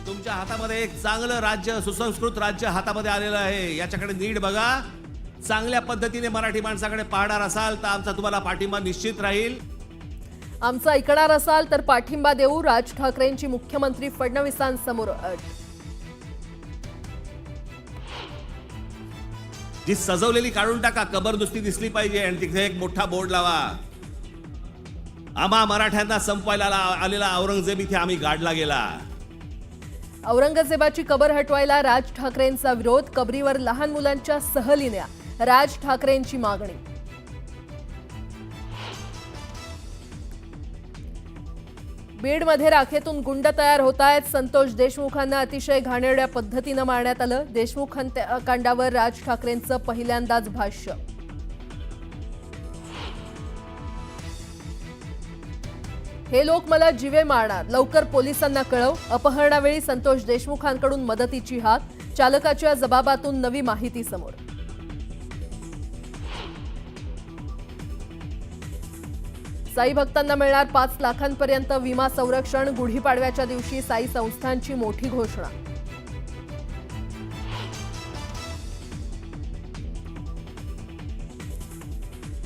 तुमच्या हातामध्ये एक चांगलं राज्य, सुसंस्कृत राज्य हातामध्ये आलेलं आहे. याच्याकडे नीट बघा. चांगल्या पद्धतीने मराठी माणसाकडे पाहणार असाल तर आमचा तुम्हाला पाठिंबा निश्चित राहील. आमचं ऐकणार असाल तर पाठिंबा देऊ. राज ठाकरेंची मुख्यमंत्री फडणवीसांसमोर अट. जी सजवलेली काढून टाका, कबर नुसती दिसली पाहिजे आणि तिथे एक मोठा बोर्ड लावा. आम्हा मराठ्यांना संपवायला आलेला औरंगजेब इथे आम्ही गाडला गेला. औरंगजेबाची कबर हटवायला राज ठाकरेंचा विरोध. कबरीवर लहान मुलांच्या सहलीन्या. राज ठाकरेंची मागणी. बीडमध्ये राखेतून गुंड तयार होत आहेत. संतोष देशमुखांना अतिशय घाणेरड्या पद्धतीनं मारण्यात आलं. देशमुख हत्याकांडावर राज ठाकरेंचं पहिल्यांदाच भाष्य. हे लोक मला जीवे मारणार, लवकर पोलिसांना कळव. अपहरणावेळी संतोष देशमुखांकडून मदतीची हाक. चालकाच्या जबाबातून नवी माहिती समोर. साई भक्तांना मिळणार 5 लाखांपर्यंत विमा संरक्षण. गुढीपाडव्याच्या दिवशी साई संस्थांची मोठी घोषणा.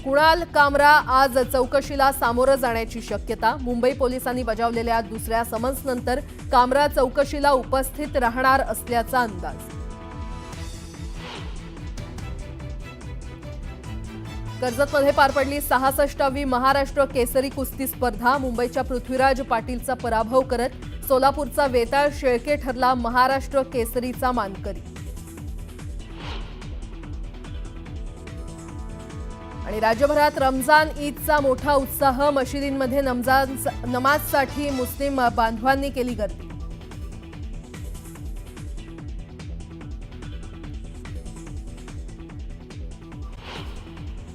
कुणाल कामरा आज चौकशीला सामोरं जाण्याची शक्यता. मुंबई पोलिसांनी बजावलेल्या दुसऱ्या समन्सनंतर कामरा चौकशीला उपस्थित राहणार असल्याचा अंदाज. कर्जतमध्ये पार पडली 66वी महाराष्ट्र केसरी कुस्ती स्पर्धा. मुंबईच्या पृथ्वीराज पाटीलचा पराभव करत सोलापूरचा वेताळ शेळके ठरला महाराष्ट्र केसरीचा मानकरी. आणि राज्यभरात रमजान ईदचा मोठा उत्साह. मशिदींमध्ये नमाजसाठी मुस्लिम बांधवांनी केली गर्दी.